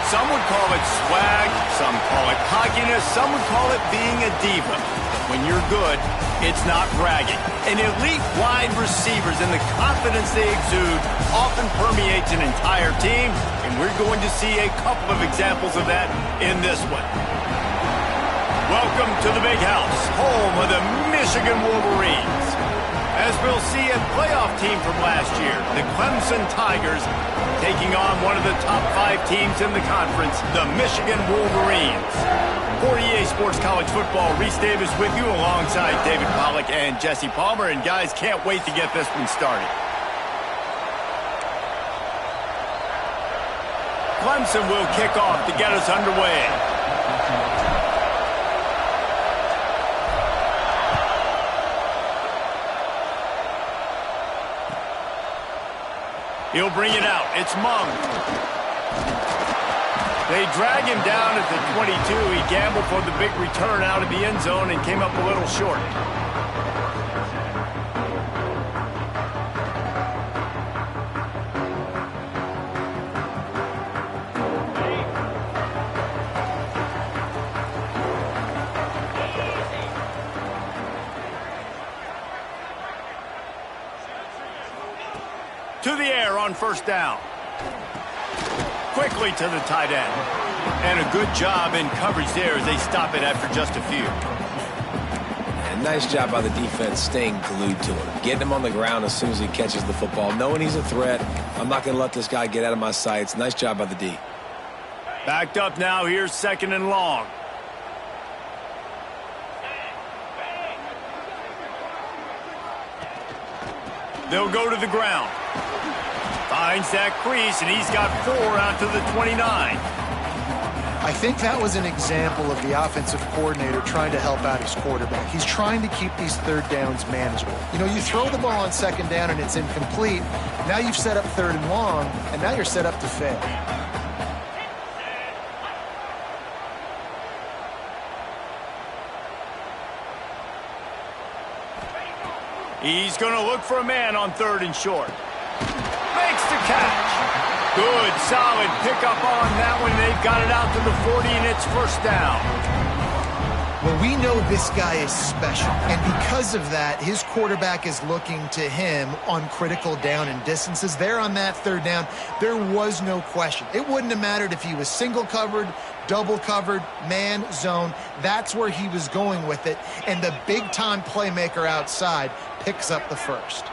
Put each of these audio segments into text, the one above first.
Some would call it swag, some call it cockiness, some would call it being a diva. When you're good, it's not bragging. And elite wide receivers and the confidence they exude often permeates an entire team, and we're going to see a couple of examples of that in this one. Welcome to the Big House, home of the Michigan Wolverines. As we'll see, a playoff team from last year, the Clemson Tigers, taking on one of the top 5 teams in the conference, the Michigan Wolverines. For EA Sports College Football, Reese Davis with you alongside David Pollack and Jesse Palmer. And guys, can't wait to get this one started. Clemson will kick off to get us underway. He'll bring it out. It's Mung. They drag him down at the 22. He gambled for the big return out of the end zone and came up a little short. To the air on first down. Quickly to the tight end. And a good job in coverage there as they stop it after just a few. And nice job by the defense staying glued to him. Getting him on the ground as soon as he catches the football. Knowing he's a threat. I'm not going to let this guy get out of my sights. Nice job by the D. Backed up now. Here's second and long. They'll go to the ground. Finds that crease, and he's got 4 out to the 29. I think that was an example of the offensive coordinator trying to help out his quarterback. He's trying to keep these third downs manageable. You know, you throw the ball on second down and it's incomplete. Now you've set up third and long, and now you're set up to fail. He's going to look for a man on third and short. Makes the catch. Good, solid pickup on that one. They've got it out to the 40, and it's first down. Well, we know this guy is special, and because of that, his quarterback is looking to him on critical down and distances. There on that third down, there was no question. It wouldn't have mattered if he was single covered, double covered, man, zone. That's where he was going with it, and the big-time playmaker outside picks up the first.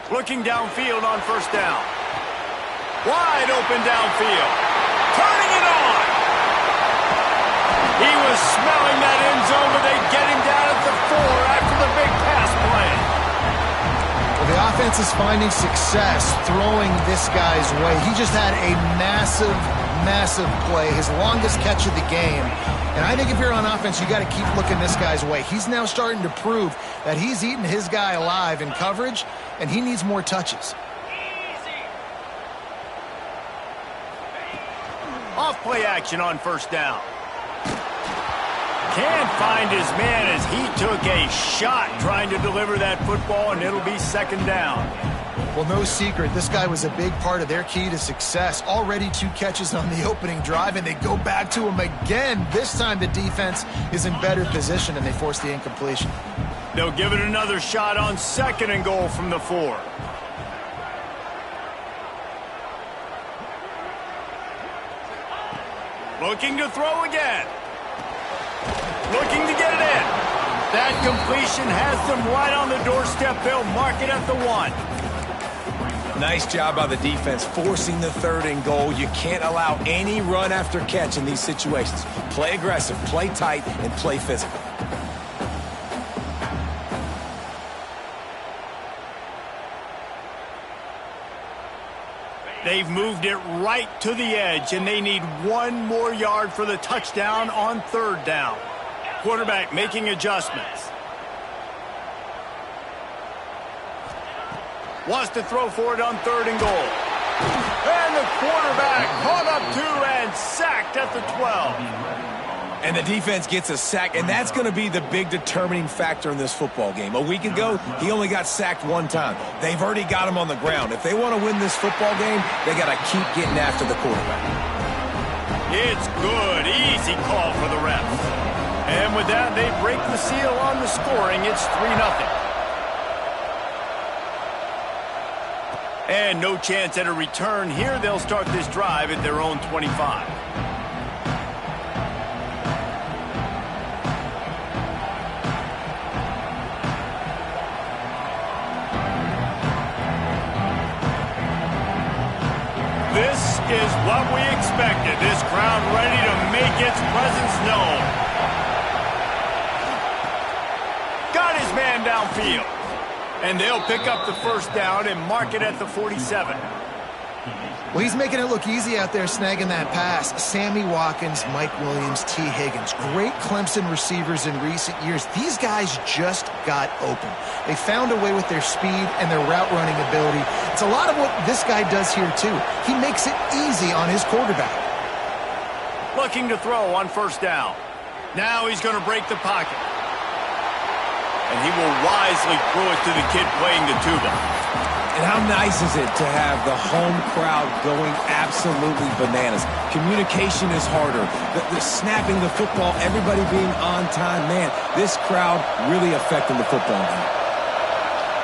Looking downfield on first down. Wide open downfield. Turning it on. He was smelling that end zone, but they get him down at the 4 after the big pass play. Well, the offense is finding success throwing this guy's way. He just had a massive play, his longest catch of the game. And I think if you're on offense, you got to keep looking this guy's way. He's now starting to prove that he's eating his guy alive in coverage, and he needs more touches. Off play action on first down. Can't find his man as he took a shot trying to deliver that football, and it'll be second down. Well, no secret, this guy was a big part of their key to success. Already 2 catches on the opening drive, and they go back to him again. This time the defense is in better position, and they force the incompletion. They'll give it another shot on second and goal from the 4. Looking to throw again. Looking to get it in. That completion has them right on the doorstep. They'll mark it at the 1. Nice job by the defense forcing the third and goal. You can't allow any run after catch in these situations. Play aggressive, play tight, and play physical. They've moved it right to the edge, and they need 1 more yard for the touchdown on third down. Quarterback making adjustments. Wants to throw for it on third and goal. And the quarterback caught up 2 and sacked at the 12. And the defense gets a sack, and that's going to be the big determining factor in this football game. A week ago, he only got sacked one time. They've already got him on the ground. If they want to win this football game, they got to keep getting after the quarterback. It's good. Easy call for the refs. And with that, they break the seal on the scoring. It's 3-0. And no chance at a return here. They'll start this drive at their own 25. This is what we expected. This crowd ready to make its presence known. Got his man downfield. And they'll pick up the first down and mark it at the 47. Well, he's making it look easy out there snagging that pass. Sammy Watkins, Mike Williams, T. Higgins. Great Clemson receivers in recent years. These guys just got open. They found a way with their speed and their route running ability. It's a lot of what this guy does here, too. He makes it easy on his quarterback. Looking to throw on first down. Now he's going to break the pocket. And he will wisely throw it to the kid playing the tuba. And how nice is it to have the home crowd going absolutely bananas? Communication is harder. The snapping the football, everybody being on time. Man, this crowd really affecting the football game.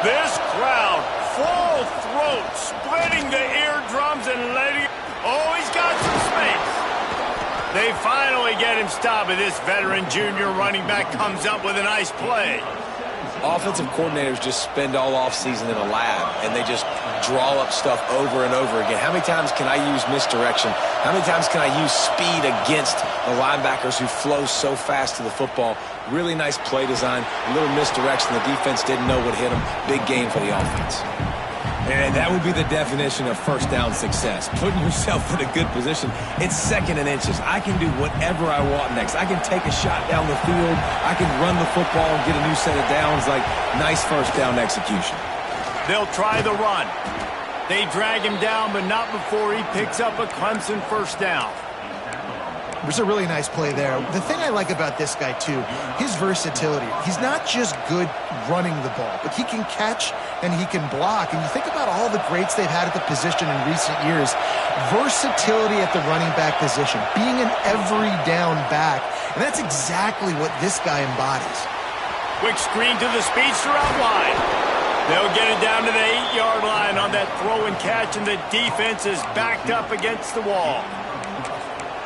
This crowd, full throat, splitting the eardrums and letting... Oh, he's got some space. They finally get him stopped, and this veteran junior running back comes up with a nice play. Offensive coordinators just spend all offseason in a lab, and they just draw up stuff over and over again. How many times can I use misdirection? How many times can I use speed against the linebackers who flow so fast to the football? Really nice play design, a little misdirection. The defense didn't know what hit them. Big game for the offense. And that would be the definition of first down success. Putting yourself in a good position. It's second and inches. I can do whatever I want next. I can take a shot down the field. I can run the football and get a new set of downs. Like, nice first down execution. They'll try the run. They drag him down, but not before he picks up a Clemson first down. There's a really nice play there. The thing I like about this guy, too, his versatility. He's not just good running the ball, but he can catch and he can block. And you think about all the greats they've had at the position in recent years. Versatility at the running back position, being an every down back. And that's exactly what this guy embodies. Quick screen to the speedster out wide. They'll get it down to the 8-yard line on that throw and catch, and the defense is backed up against the wall.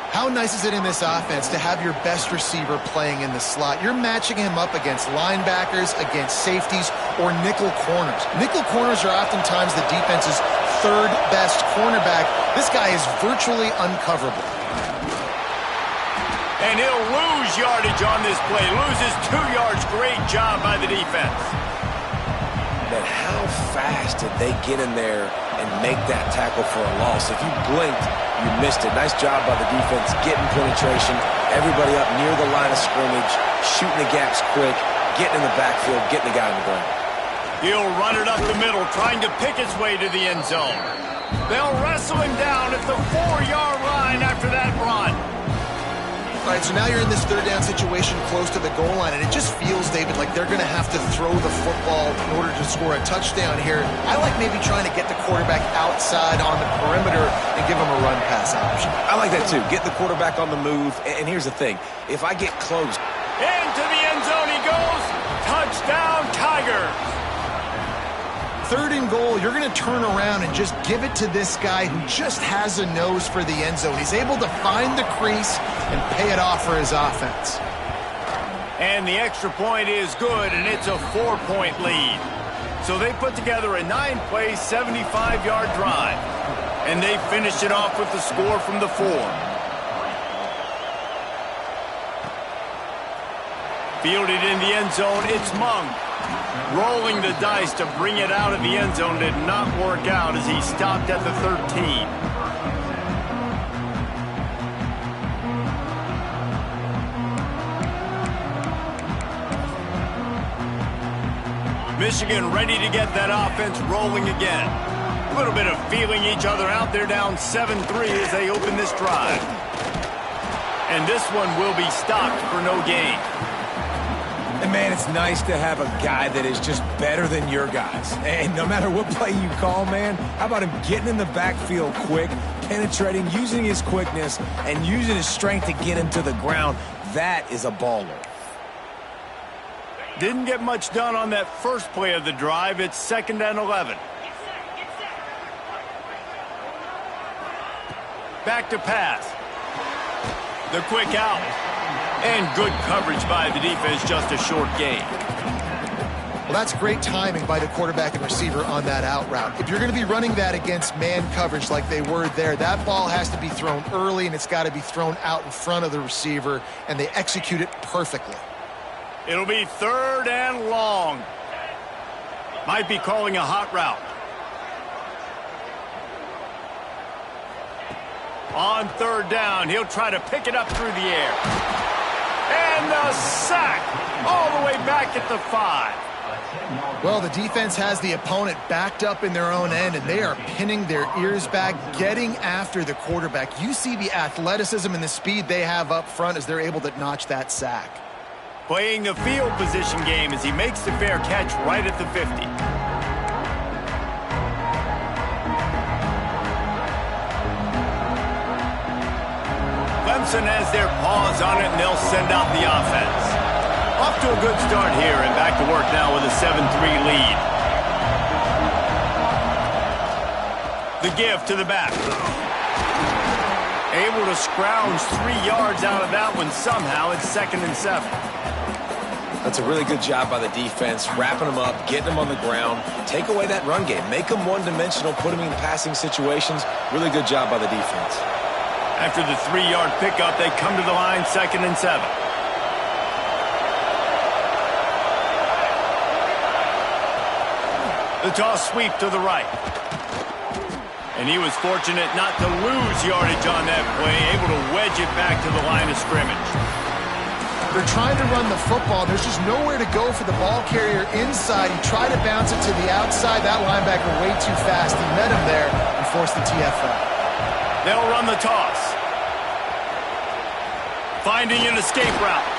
How nice is it in this offense to have your best receiver playing in the slot? You're matching him up against linebackers, against safeties, or nickel corners. Nickel corners are oftentimes the defense's third best cornerback. This guy is virtually uncoverable. And he'll lose yardage on this play. Loses 2 yards. Great job by the defense. But how fast did they get in there and make that tackle for a loss? If you blinked, you missed it. Nice job by the defense, getting penetration, everybody up near the line of scrimmage, shooting the gaps quick, getting in the backfield, getting the guy on the ground. He'll run it up the middle, trying to pick his way to the end zone. They'll wrestle him down at the 4-yard line after that run. All right, so now you're in this third down situation close to the goal line, and it just feels, David, like they're going to have to throw the football in order to score a touchdown here. I like maybe trying to get the quarterback outside on the perimeter and give him a run-pass option. I like that, too. Get the quarterback on the move. And here's the thing. If I get close. Into the end zone he goes. Touchdown, Tigers. Third and goal, you're going to turn around and just give it to this guy who just has a nose for the end zone. He's able to find the crease and pay it off for his offense. And the extra point is good, and it's a 4-point lead. So they put together a 9-play, 75-yard drive. And they finished it off with the score from the 4. Fielded in the end zone, it's Mung. Rolling the dice to bring it out of the end zone did not work out as he stopped at the 13. Michigan ready to get that offense rolling again. A little bit of feeling each other out. They're down 7-3 as they open this drive. And this one will be stopped for no gain. And, man, it's nice to have a guy that is just better than your guys. And no matter what play you call, man, how about him getting in the backfield quick, penetrating, using his quickness, and using his strength to get him to the ground. That is a baller. Didn't get much done on that first play of the drive. It's 2nd and 11. Back to pass. The quick out. And good coverage by the defense, just a short gain. Well, that's great timing by the quarterback and receiver on that out route. If you're going to be running that against man coverage like they were there, that ball has to be thrown early, and it's got to be thrown out in front of the receiver, and they execute it perfectly. It'll be 3rd and long. Might be calling a hot route. On 3rd down, he'll try to pick it up through the air. And the sack all the way back at the 5. Well, the defense has the opponent backed up in their own end, and they are pinning their ears back, getting after the quarterback. You see the athleticism and the speed they have up front as they're able to notch that sack. Playing the field position game as he makes the fair catch right at the 50. Clemson has their paws on it, and they'll send out the offense. Off to a good start here, and back to work now with a 7-3 lead. The give to the back. Able to scrounge 3 yards out of that one somehow. It's 2nd and 7. That's a really good job by the defense, wrapping them up, getting them on the ground, take away that run game, make them one-dimensional, put them in passing situations. Really good job by the defense. After the 3-yard pickup, they come to the line, 2nd and 7. The toss sweep to the right. And he was fortunate not to lose yardage on that play, able to wedge it back to the line of scrimmage. They're trying to run the football. There's just nowhere to go for the ball carrier inside. He tried to bounce it to the outside. That linebacker way too fast. He met him there and forced the TFL. They'll run the toss. Finding an escape route.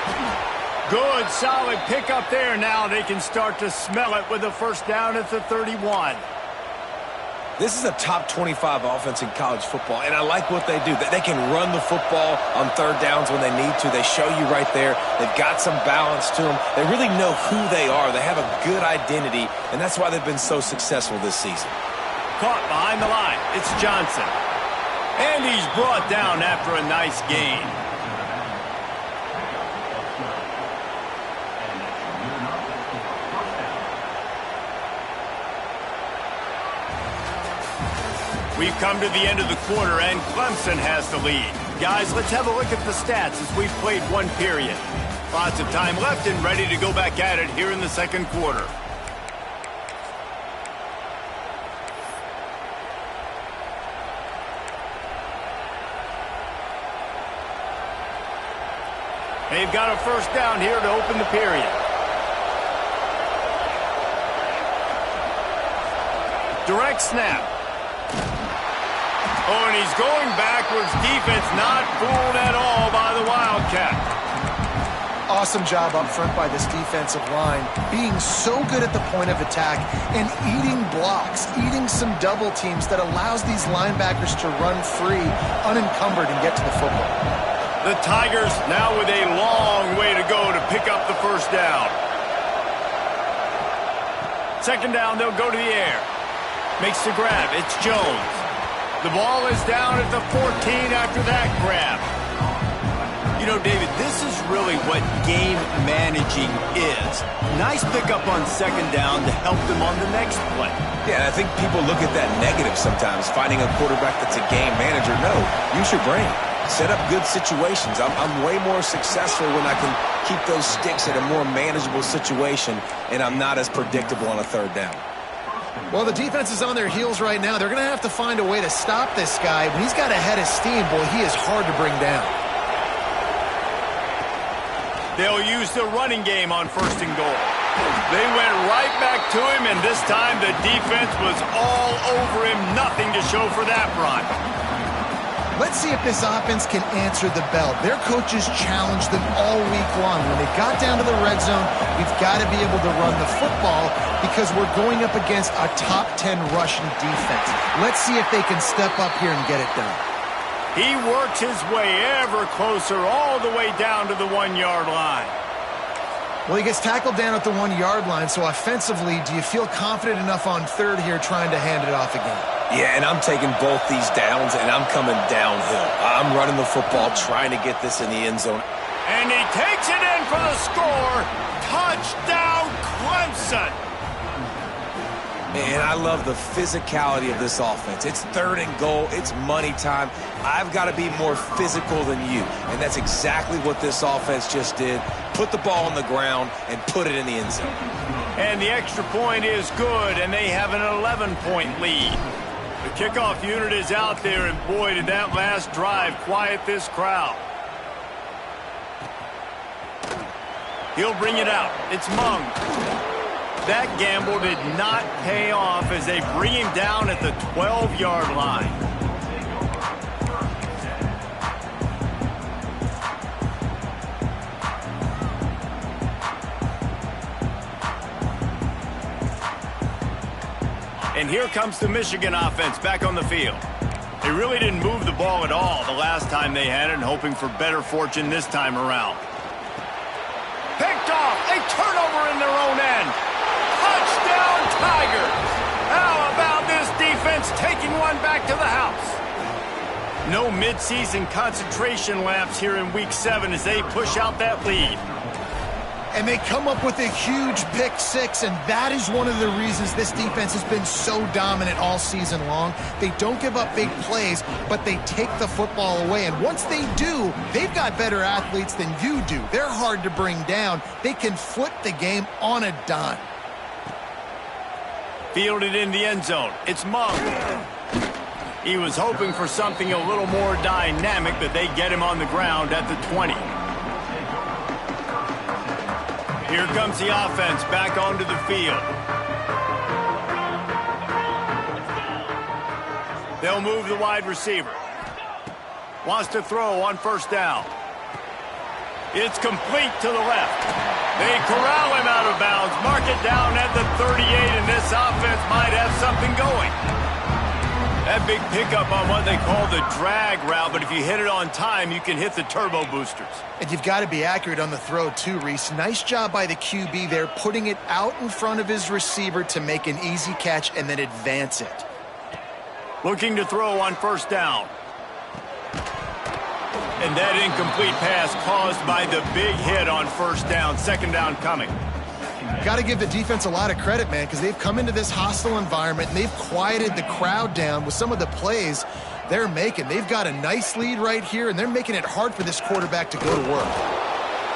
Good, solid pickup there. Now they can start to smell it with a 1st down at the 31. This is a top 25 offense in college football, and I like what they do. They can run the football on 3rd downs when they need to. They show you right there. They've got some balance to them. They really know who they are. They have a good identity, and that's why they've been so successful this season. Caught behind the line. It's Johnson. And he's brought down after a nice gain. We've come to the end of the quarter, and Clemson has the lead. Guys, let's have a look at the stats as we've played 1 period. Lots of time left and ready to go back at it here in the 2nd quarter. They've got a 1st down here to open the period. Direct snap. Oh, and he's going backwards. Defense not fooled at all by the Wildcat. Awesome job up front by this defensive line, being so good at the point of attack and eating blocks, eating some double teams that allows these linebackers to run free, unencumbered, and get to the football. The Tigers now with a long way to go to pick up the 1st down. 2nd down, they'll go to the air. Makes the grab. It's Jones. The ball is down at the 14 after that grab. You know, David, this is really what game managing is. Nice pickup on 2nd down to help them on the next play. Yeah, and I think people look at that negative sometimes, finding a quarterback that's a game manager. No, use your brain. Set up good situations. I'm way more successful when I can keep those sticks at a more manageable situation, and I'm not as predictable on a 3rd down. Well, the defense is on their heels right now. They're going to have to find a way to stop this guy. When he's got a head of steam, boy, he is hard to bring down. They'll use the running game on 1st and goal. They went right back to him, and this time the defense was all over him. Nothing to show for that run. Let's see if this offense can answer the bell. Their coaches challenged them all week long. When they got down to the red zone, we've got to be able to run the football because we're going up against a top 10 rushing defense. Let's see if they can step up here and get it done. He works his way ever closer all the way down to the 1-yard line. Well, he gets tackled down at the 1-yard line, so offensively, do you feel confident enough on third here trying to hand it off again? Yeah, and I'm taking both these downs, and I'm coming downhill. I'm running the football, trying to get this in the end zone. And he takes it in for the score. Touchdown, Clemson. And I love the physicality of this offense. It's third and goal. It's money time. I've got to be more physical than you. And that's exactly what this offense just did. Put the ball on the ground and put it in the end zone. And the extra point is good, and they have an 11-point lead. The kickoff unit is out there, and boy, did that last drive quiet this crowd. He'll bring it out. It's Mung. That gamble did not pay off as they bring him down at the 12-yard line. And here comes the Michigan offense back on the field. They really didn't move the ball at all the last time they had it, and hoping for better fortune this time around. Picked off, a turnover in their own end. Touchdown, Tigers! How about this defense taking one back to the house? No midseason concentration laps here in Week 7 as they push out that lead. And they come up with a huge pick six, and that is one of the reasons this defense has been so dominant all season long. They don't give up big plays, but they take the football away. And once they do, they've got better athletes than you do. They're hard to bring down. They can flip the game on a dime. Fielded in the end zone. It's Mung. He was hoping for something a little more dynamic, but they get him on the ground at the 20. Here comes the offense back onto the field. They'll move the wide receiver. Wants to throw on first down. It's complete to the left. They corral him out of bounds, mark it down at the 38, and this offense might have something going. That big pickup on what they call the drag route, but if you hit it on time, you can hit the turbo boosters. And you've got to be accurate on the throw too, Reese. Nice job by the QB there, putting it out in front of his receiver to make an easy catch and then advance it. Looking to throw on first down. And that incomplete pass caused by the big hit on first down. Second down coming. Got to give the defense a lot of credit, man, because they've come into this hostile environment and they've quieted the crowd down with some of the plays they're making. They've got a nice lead right here, and they're making it hard for this quarterback to go to work.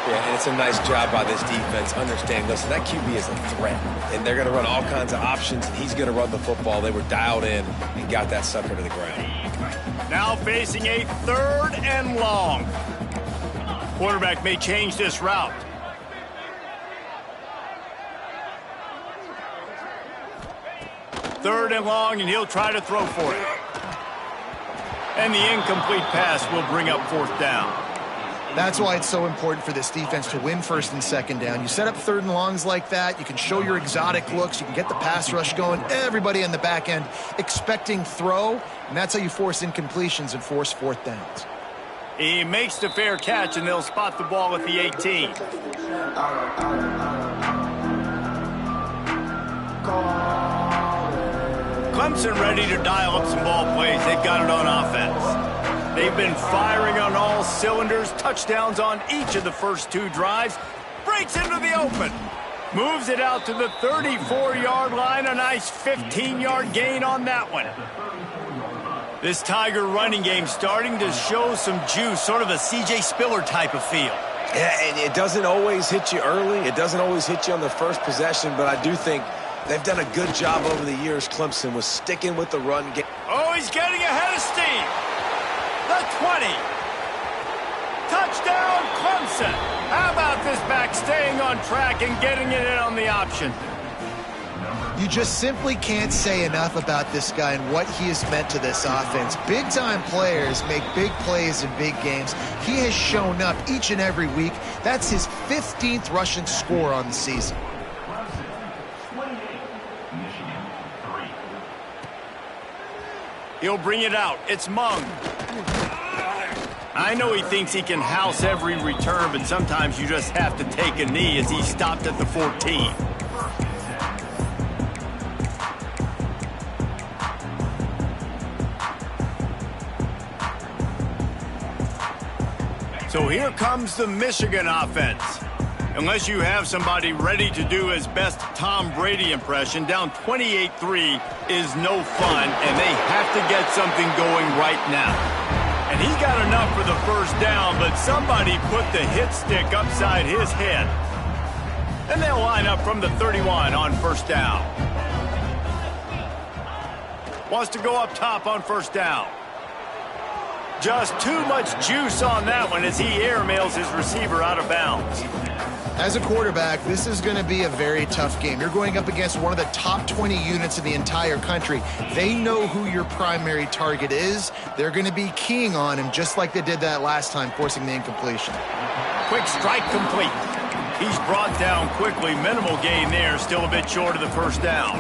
Yeah, and it's a nice job by this defense. Understand, listen, that QB is a threat, and they're going to run all kinds of options, and he's going to run the football. They were dialed in and got that sucker to the ground. Now facing a third and long. Quarterback may change this route. Third and long, and he'll try to throw for it. And the incomplete pass will bring up fourth down. That's why it's so important for this defense to win first and second down. You set up third and longs like that, you can show your exotic looks, you can get the pass rush going, everybody on the back end expecting throw, and that's how you force incompletions and force fourth downs. He makes the fair catch, and they'll spot the ball at the 18. Clemson ready to dial up some ball plays. They've got it on offense. They've been firing on all cylinders. Touchdowns on each of the first two drives. Breaks into the open. Moves it out to the 34-yard line. A nice 15-yard gain on that one. This Tiger running game starting to show some juice, sort of a C.J. Spiller type of feel. Yeah, and it doesn't always hit you early. It doesn't always hit you on the first possession, but I do think they've done a good job over the years, Clemson, with sticking with the run game. Oh, he's getting ahead of steam. The 20. Touchdown, Clemson. How about this back staying on track and getting it in on the option? You just simply can't say enough about this guy and what he has meant to this offense. Big-time players make big plays in big games. He has shown up each and every week. That's his 15th rushing score on the season. He'll bring it out. It's Mung. I know he thinks he can house every return, but sometimes you just have to take a knee as he stopped at the 14. So here comes the Michigan offense. Unless you have somebody ready to do his best Tom Brady impression, down 28-3 is no fun, and they have to get something going right now. And he got enough for the first down, but somebody put the hit stick upside his head. And they'll line up from the 31 on first down. Wants to go up top on first down. Just too much juice on that one as he airmails his receiver out of bounds. As a quarterback, this is going to be a very tough game. You're going up against one of the top 20 units in the entire country. They know who your primary target is. They're going to be keying on him just like they did that last time, forcing the incompletion. Quick strike complete. He's brought down quickly. Minimal gain there, still a bit short of the first down.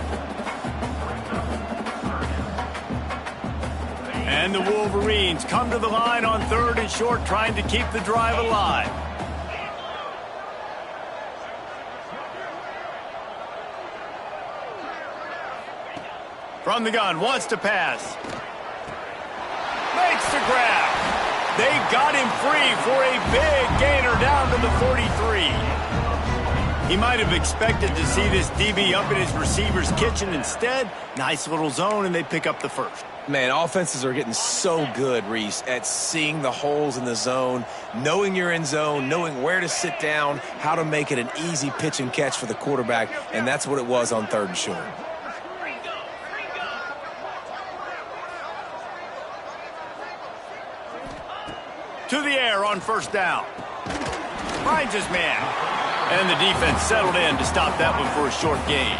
And the Wolverines come to the line on 3rd and short, trying to keep the drive alive. From the gun, wants to pass. Makes the grab. They got him free for a big gainer down to the 43. He might have expected to see this DB up in his receiver's kitchen. Instead, nice little zone, and they pick up the first. Man, offenses are getting so good, Reese, at seeing the holes in the zone, knowing you're in zone, knowing where to sit down, how to make it an easy pitch and catch for the quarterback, and that's what it was on 3rd and short. To the air on first down. Finds his man. And the defense settled in to stop that one for a short gain.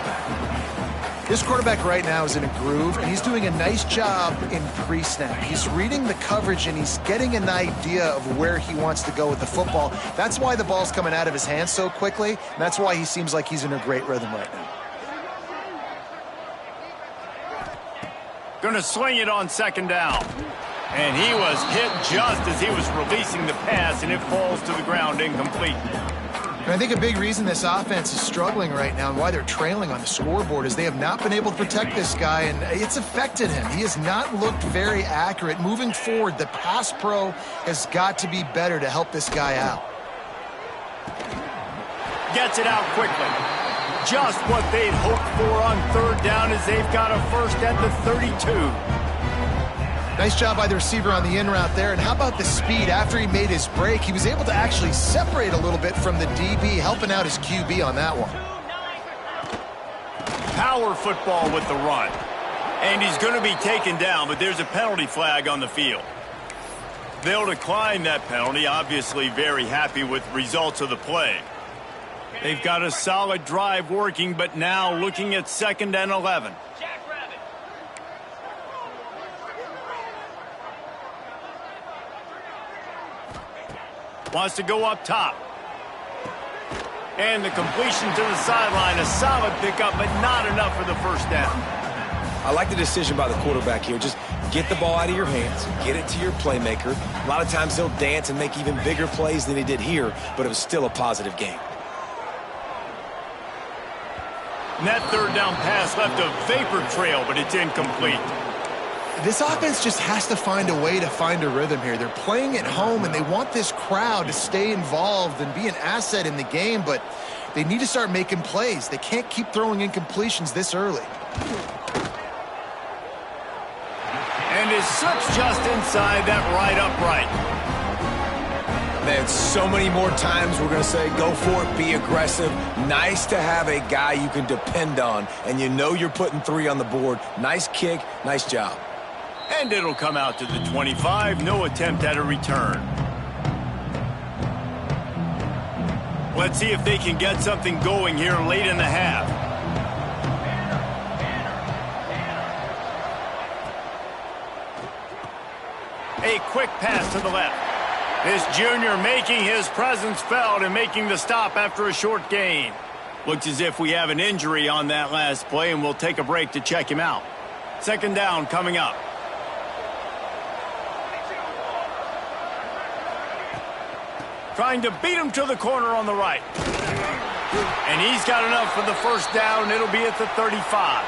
This quarterback right now is in a groove, and he's doing a nice job in pre-snap. He's reading the coverage, and he's getting an idea of where he wants to go with the football. That's why the ball's coming out of his hands so quickly, and that's why he seems like he's in a great rhythm right now. Going to sling it on 2nd down. And he was hit just as he was releasing the pass, and it falls to the ground incomplete. And I think a big reason this offense is struggling right now and why they're trailing on the scoreboard is they have not been able to protect this guy, and it's affected him. He has not looked very accurate. Moving forward, the pass pro has got to be better to help this guy out. Gets it out quickly. Just what they'd hoped for on 3rd down as they've got a first at the 32. Nice job by the receiver on the in route there. And how about the speed? After he made his break, he was able to actually separate a little bit from the DB, helping out his QB on that one. Power football with the run. And he's going to be taken down, but there's a penalty flag on the field. They'll decline that penalty, obviously very happy with results of the play. They've got a solid drive working, but now looking at 2nd and 11. Wants to go up top. And the completion to the sideline, a solid pickup, but not enough for the first down. I like the decision by the quarterback here. Just get the ball out of your hands, get it to your playmaker. A lot of times he'll dance and make even bigger plays than he did here, but it was still a positive game. And that 3rd down pass left a vapor trail, but it's incomplete. This offense just has to find a way to find a rhythm here. They're playing at home, and they want this crowd to stay involved and be an asset in the game, but they need to start making plays. They can't keep throwing incompletions this early. And is slips just inside that right upright. Man, so many more times we're going to say, go for it, be aggressive. Nice to have a guy you can depend on, and you know you're putting 3 on the board. Nice kick, nice job. And it'll come out to the 25. No attempt at a return. Let's see if they can get something going here late in the half. A quick pass to the left. This junior making his presence felt and making the stop after a short gain. Looks as if we have an injury on that last play, and we'll take a break to check him out. Second down coming up. Trying to beat him to the corner on the right. And he's got enough for the first down. It'll be at the 35.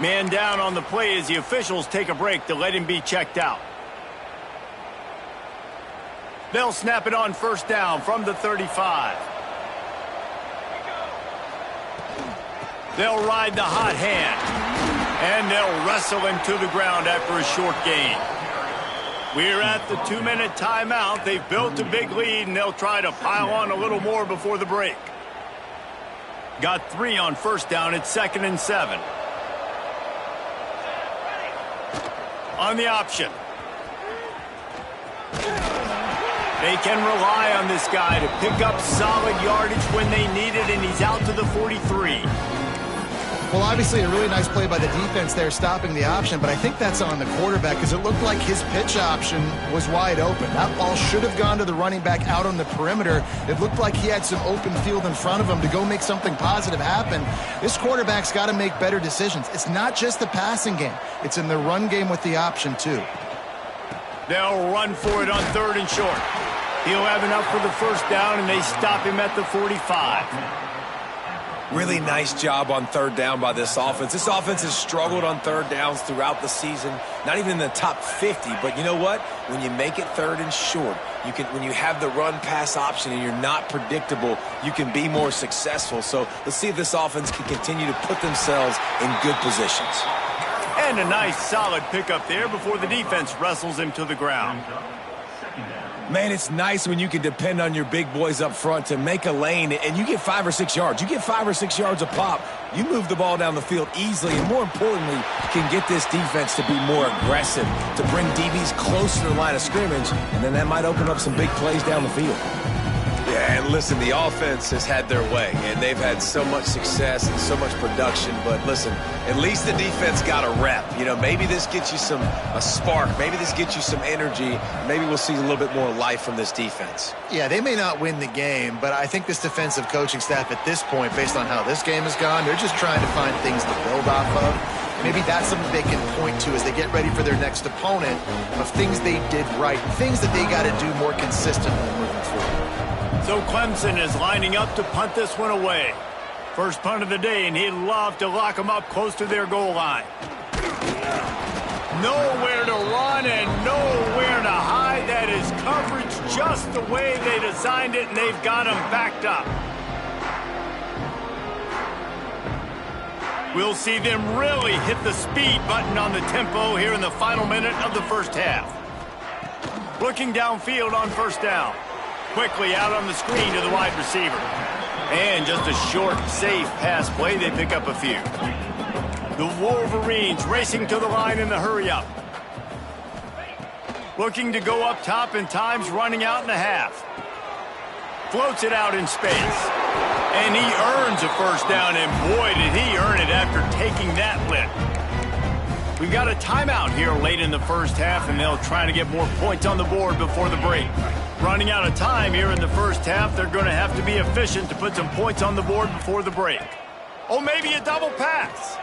Man down on the play as the officials take a break to let him be checked out. They'll snap it on first down from the 35. They'll ride the hot hand. And they'll wrestle him to the ground after a short gain. We're at the 2-minute timeout. They've built a big lead, and they'll try to pile on a little more before the break. Got 3 on first down. It's 2nd and 7. On the option. They can rely on this guy to pick up solid yardage when they need it, and he's out to the 43. Well, obviously a really nice play by the defense there stopping the option, but I think that's on the quarterback because it looked like his pitch option was wide open. That ball should have gone to the running back out on the perimeter. It looked like he had some open field in front of him to go make something positive happen. This quarterback's got to make better decisions. It's not just the passing game. It's in the run game with the option, too. They'll run for it on 3rd and short. He'll have enough for the first down, and they stop him at the 45. Really nice job on 3rd down by this offense. This offense has struggled on 3rd downs throughout the season. Not even in the top 50, but you know what? When you make it 3rd and short, when you have the run-pass option and you're not predictable, you can be more successful. So let's see if this offense can continue to put themselves in good positions. And a nice solid pickup there before the defense wrestles him to the ground. Man, it's nice when you can depend on your big boys up front to make a lane, and you get 5 or 6 yards. You get 5 or 6 yards a pop. You move the ball down the field easily, and more importantly, can get this defense to be more aggressive, to bring DBs closer to the line of scrimmage, and then that might open up some big plays down the field. Yeah, and listen, the offense has had their way, and they've had so much success and so much production. But listen, at least the defense got a rep. You know, maybe this gets you a spark. Maybe this gets you some energy. Maybe we'll see a little bit more life from this defense. Yeah, they may not win the game, but I think this defensive coaching staff at this point, based on how this game has gone, they're just trying to find things to build off of. Maybe that's something they can point to as they get ready for their next opponent of things they did right, things that they got to do more consistently moving forward. So Clemson is lining up to punt this one away. First punt of the day, and he'd love to lock them up close to their goal line. Nowhere to run and nowhere to hide. That is coverage just the way they designed it, and they've got him backed up. We'll see them really hit the speed button on the tempo here in the final minute of the first half. Looking downfield on first down. Quickly out on the screen to the wide receiver. And just a short, safe pass play. They pick up a few. The Wolverines racing to the line in the hurry-up. Looking to go up top, and time's running out in the half. Floats it out in space. And he earns a first down, and boy, did he earn it after taking that lick. We've got a timeout here late in the first half, and they'll try to get more points on the board before the break. Running out of time here in the first half, they're going to have to be efficient to put some points on the board before the break. Oh, maybe a double pass.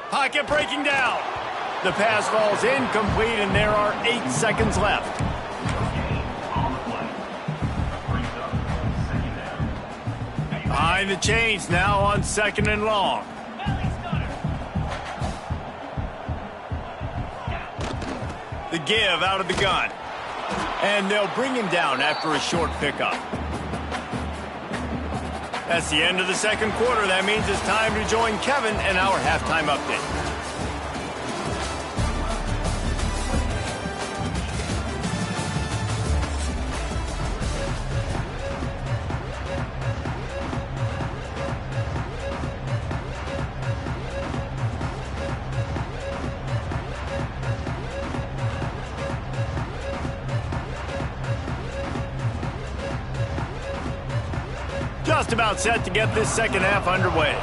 Pocket breaking down. The pass falls incomplete, and there are 8 seconds left. Behind the chains now on 2nd and long. The give out of the gun. And they'll bring him down after a short pickup. That's the end of the second quarter. That means it's time to join Kevin and our halftime update. Just about set to get this second half underway.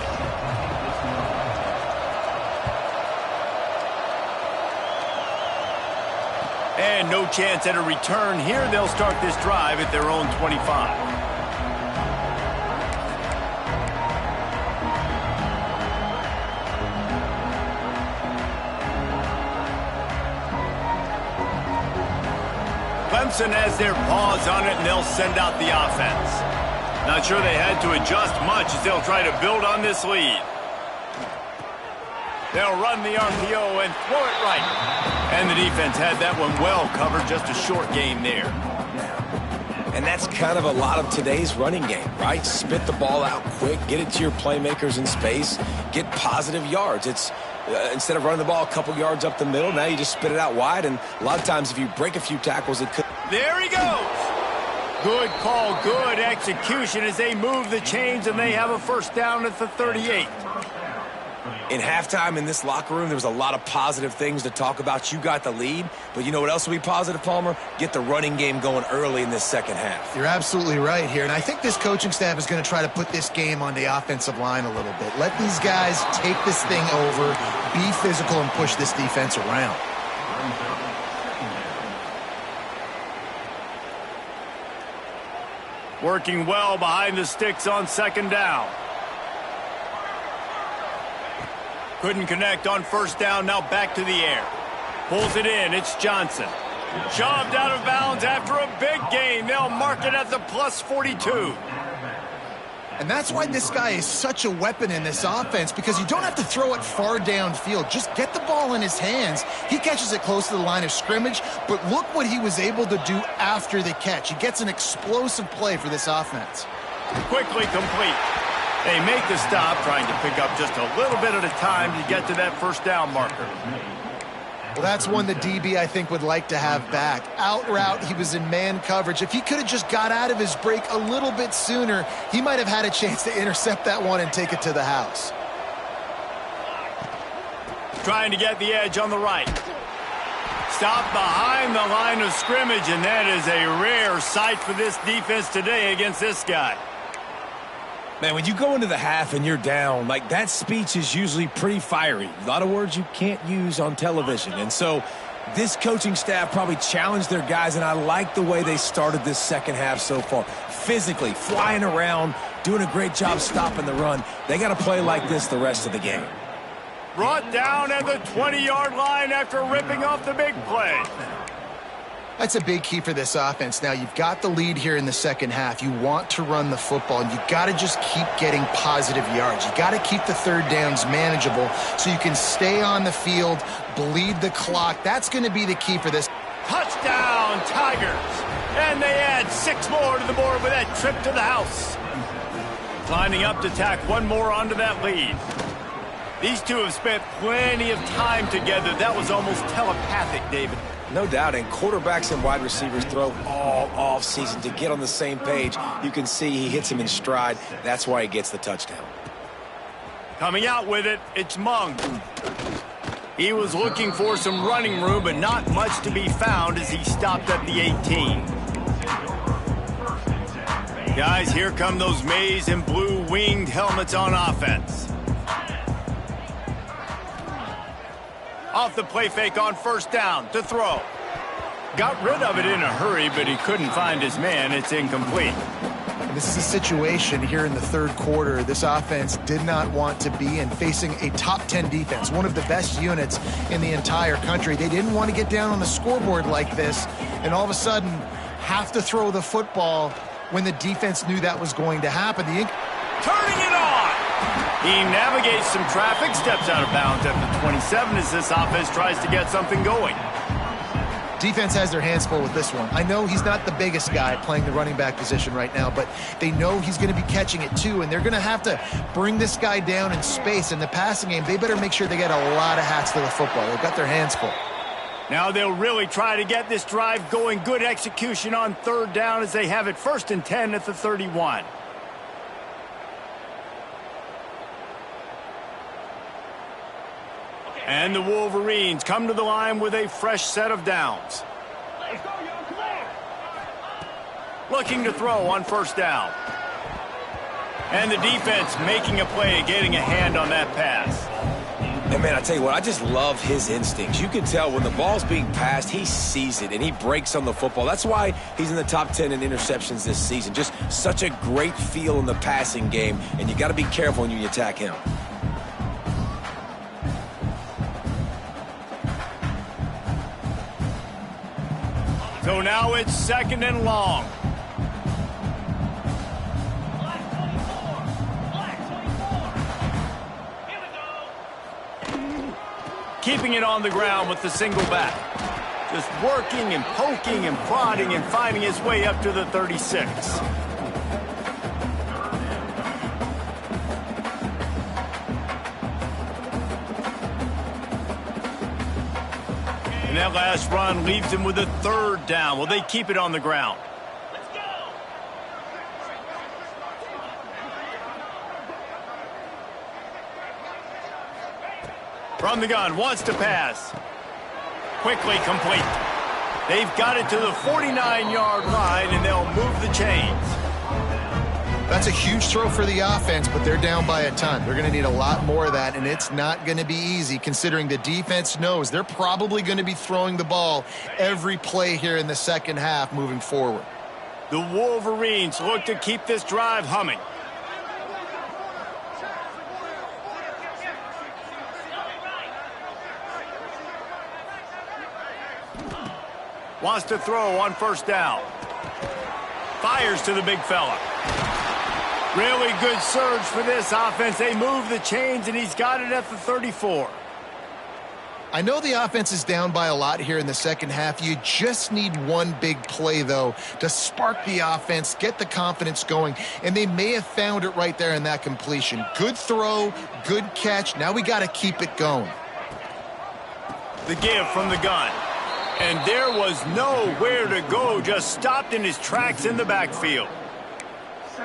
And no chance at a return here. They'll start this drive at their own 25. Clemson has their paws on it, and they'll send out the offense. Not sure they had to adjust much as they'll try to build on this lead. They'll run the RPO and throw it right. And the defense had that one well covered, just a short game there. And that's kind of a lot of today's running game, right? Spit the ball out quick, get it to your playmakers in space, get positive yards. It's instead of running the ball a couple yards up the middle, now you just spit it out wide, and a lot of times if you break a few tackles, it could... There he goes! Good call, good execution as they move the chains, and they have a first down at the 38. In halftime in this locker room, there was a lot of positive things to talk about. You got the lead, but you know what else will be positive, Palmer? Get the running game going early in this second half. You're absolutely right here, and I think this coaching staff is going to try to put this game on the offensive line a little bit. Let these guys take this thing over, be physical, and push this defense around. Working well behind the sticks on second down. Couldn't connect on first down, now back to the air. Pulls it in, it's Johnson. Shoved out of bounds after a big gain. They'll mark it at the plus 42. And that's why this guy is such a weapon in this offense, because you don't have to throw it far downfield. Just get the ball in his hands. He catches it close to the line of scrimmage, but look what he was able to do after the catch. He gets an explosive play for this offense. Quickly complete. They make the stop, trying to pick up just a little bit at a time to get to that first down marker. Well, that's one the DB, I think, would like to have back. Out route, he was in man coverage. If he could have just got out of his break a little bit sooner, he might have had a chance to intercept that one and take it to the house. Trying to get the edge on the right. Stop behind the line of scrimmage, and that is a rare sight for this defense today against this guy. Man, when you go into the half and you're down, like, that speech is usually pretty fiery. A lot of words you can't use on television. And so this coaching staff probably challenged their guys, and I like the way they started this second half so far. Physically, flying around, doing a great job stopping the run. They got to play like this the rest of the game. Brought down at the 20-yard line after ripping off the big play. That's a big key for this offense. Now, you've got the lead here in the second half. You want to run the football, and you've got to just keep getting positive yards. You got to keep the third downs manageable so you can stay on the field, bleed the clock. That's going to be the key for this. Touchdown, Tigers. And they add 6 more to the board with that trip to the house. Lining up to tack one more onto that lead. These two have spent plenty of time together. That was almost telepathic, David. No doubt, and quarterbacks and wide receivers throw all offseason to get on the same page. You can see he hits him in stride. That's why he gets the touchdown. Coming out with it, it's Mung. He was looking for some running room, but not much to be found as he stopped at the 18. Guys, here come those maize and blue winged helmets on offense. Off the play fake on first down to throw. Got rid of it in a hurry, but he couldn't find his man. It's incomplete. This is a situation here in the third quarter this offense did not want to be in, facing a top 10 defense, one of the best units in the entire country. They didn't want to get down on the scoreboard like this and all of a sudden have to throw the football when the defense knew that was going to happen. Turning it on! He navigates some traffic, steps out of bounds at the 27 as this offense tries to get something going. Defense has their hands full with this one. I know he's not the biggest guy playing the running back position right now, but they know he's going to be catching it too, and they're going to have to bring this guy down in space. In the passing game, they better make sure they get a lot of hats to the football. They've got their hands full. Now they'll really try to get this drive going. Good execution on third down as they have it 1st and 10 at the 31. And the Wolverines come to the line with a fresh set of downs. Looking to throw on first down. And the defense making a play, getting a hand on that pass. And, man, I tell you what, I just love his instincts. You can tell when the ball's being passed, he sees it, and he breaks on the football. That's why he's in the top 10 in interceptions this season. Just such a great feel in the passing game, and you got to be careful when you attack him. So now it's 2nd and long. Keeping it on the ground with the single back. Just working and poking and prodding and finding his way up to the 36. And that last run leaves him with a 3rd down. Will they keep it on the ground? From the gun, wants to pass. Quickly complete. They've got it to the 49-yard line, and they'll move the chains. That's a huge throw for the offense, but they're down by a ton. They're going to need a lot more of that, and it's not going to be easy considering the defense knows they're probably going to be throwing the ball every play here in the second half moving forward. The Wolverines look to keep this drive humming. Wants to throw on 1st down. Fires to the big fella. Really good surge for this offense. They move the chains, and he's got it at the 34. I know the offense is down by a lot here in the second half. You just need one big play, though, to spark the offense, get the confidence going, and they may have found it right there in that completion. Good throw, good catch. Now we got to keep it going. The give from the gun. And there was nowhere to go, just stopped in his tracks in the backfield.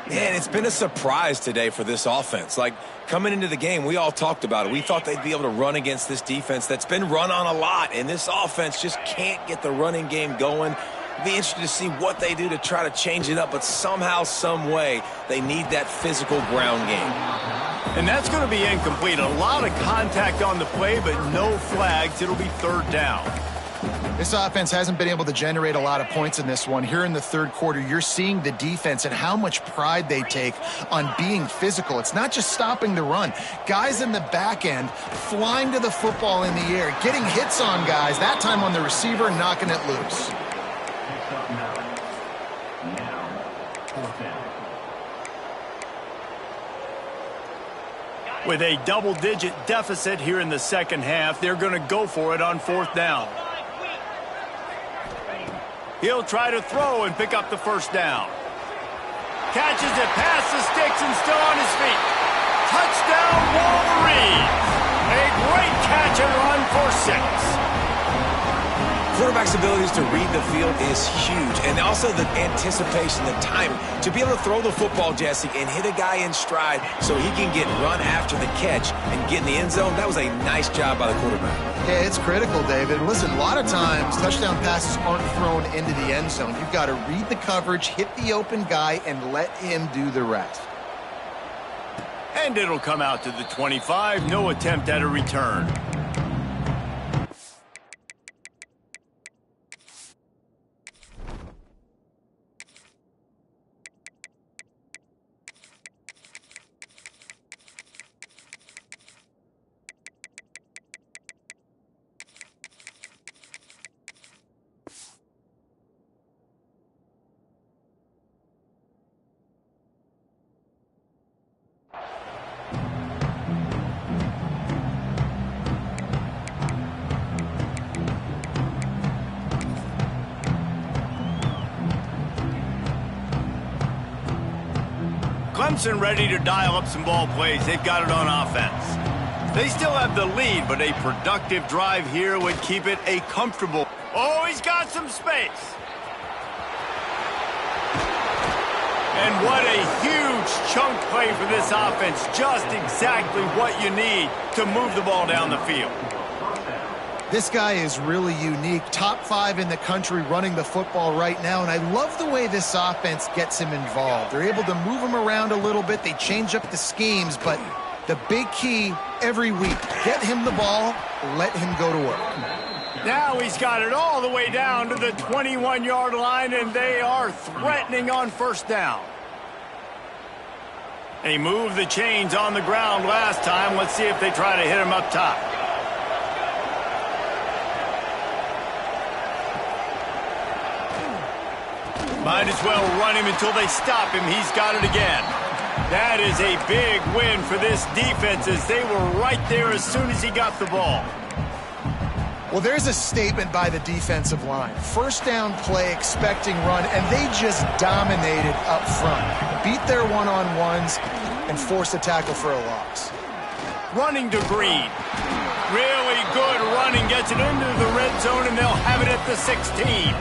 Man, it's been a surprise today for this offense. Like, coming into the game, we all talked about it. We thought they'd be able to run against this defense that's been run on a lot, and this offense just can't get the running game going. It'll be interesting to see what they do to try to change it up, but somehow, some way, they need that physical ground game. And that's going to be incomplete. A lot of contact on the play, but no flags. It'll be 3rd down. This offense hasn't been able to generate a lot of points in this one. Here in the 3rd quarter, you're seeing the defense and how much pride they take on being physical. It's not just stopping the run. Guys in the back end flying to the football in the air, getting hits on guys, that time on the receiver, knocking it loose. With a double-digit deficit here in the second half, they're going to go for it on 4th down. He'll try to throw and pick up the 1st down. Catches it past the sticks and still on his feet. Touchdown, Wolverines! A great catch and run for 6. Quarterback's abilities to read the field is huge, and also the anticipation, the timing. To be able to throw the football, Jesse, and hit a guy in stride so he can get run after the catch and get in the end zone, that was a nice job by the quarterback. Yeah, it's critical, David. Listen, a lot of times touchdown passes aren't thrown into the end zone. You've got to read the coverage, hit the open guy, and let him do the rest. And it'll come out to the 25. No attempt at a return. Clemson ready to dial up some ball plays. They've got it on offense. They still have the lead, but a productive drive here would keep it a comfortable. Oh, he's got some space. And what a huge chunk play for this offense. Just exactly what you need to move the ball down the field. This guy is really unique. Top 5 in the country running the football right now, and I love the way this offense gets him involved. They're able to move him around a little bit. They change up the schemes, but The big key every week, get him the ball, let him go to work. Now he's got it all the way down to the 21-yard line, and they are threatening on first down. They moved the chains on the ground last time. Let's see if they try to hit him up top. Might as well run him until they stop him. He's got it again. That is a big win for this defense, as they were right there as soon as he got the ball. Well, there's a statement by the defensive line. First down play, expecting run, and they just dominated up front. Beat their one-on-ones and forced a tackle for a loss. Running to Green. Really good running. Gets it into the red zone, and they'll have it at the 16.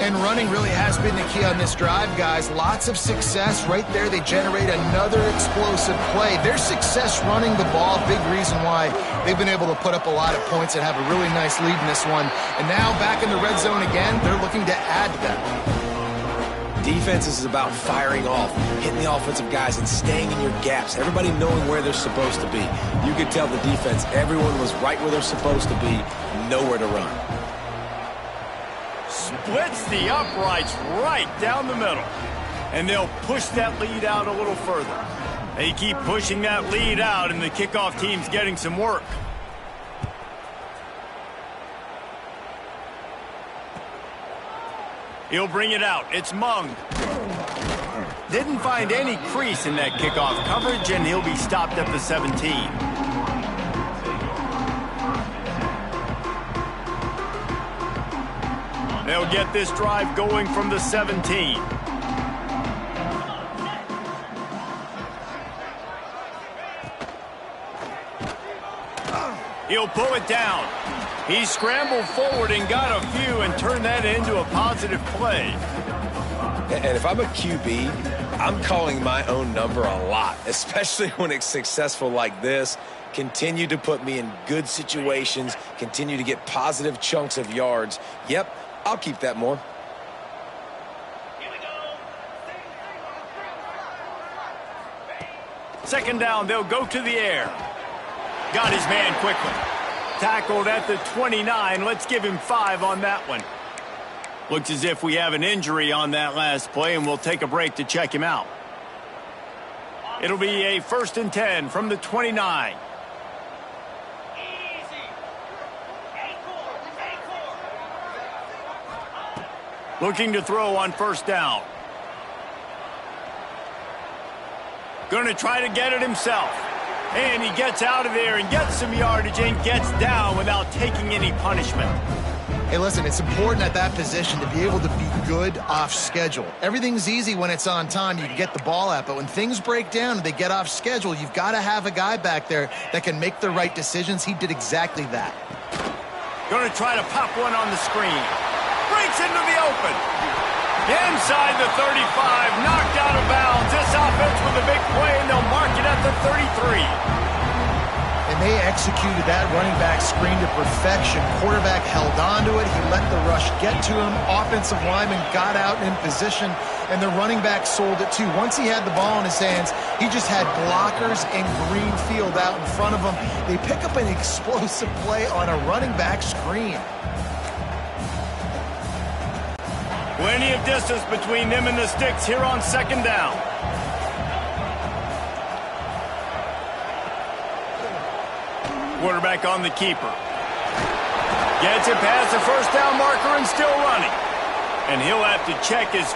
And running really has been the key on this drive, guys. Lots of success right there. They generate another explosive play. Their success running the ball, big reason why they've been able to put up a lot of points and have a really nice lead in this one. And now back in the red zone again, they're looking to add to that. Defense is about firing off, hitting the offensive guys, and staying in your gaps. Everybody knowing where they're supposed to be. You could tell the defense, everyone was right where they're supposed to be, nowhere to run. Splits the uprights right down the middle. And they'll push that lead out a little further. They keep pushing that lead out, and the kickoff team's getting some work. He'll bring it out. It's Mung. Didn't find any crease in that kickoff coverage, and he'll be stopped at the 17. They'll get this drive going from the 17. He'll pull it down. He scrambled forward and got a few and turned that into a positive play. And if I'm a QB, I'm calling my own number a lot, especially when it's successful like this. Continue to put me in good situations, continue to get positive chunks of yards. Yep, I'll keep that more. Second down, they'll go to the air. Got his man quickly. Tackled at the 29. Let's give him 5 on that one. Looks as if we have an injury on that last play, and we'll take a break to check him out. It'll be a 1st and 10 from the 29. Looking to throw on first down. Going to try to get it himself. And he gets out of there and gets some yardage and gets down without taking any punishment. Hey, listen, it's important at that position to be able to be good off schedule. Everything's easy when it's on time. You can get the ball out. But when things break down and they get off schedule, you've got to have a guy back there that can make the right decisions. He did exactly that. Going to try to pop one on the screen. Breaks into the open. Inside the 35, knocked out of bounds. This offense with a big play, and they'll mark it at the 33. And they executed that running back screen to perfection. Quarterback held on to it. He let the rush get to him. Offensive lineman got out in position, and the running back sold it too. Once he had the ball in his hands, he just had blockers and green field out in front of him. They pick up an explosive play on a running back screen. Plenty of distance between them and the sticks here on second down. Quarterback on the keeper. Gets it past the first down marker and still running. And he'll have to check his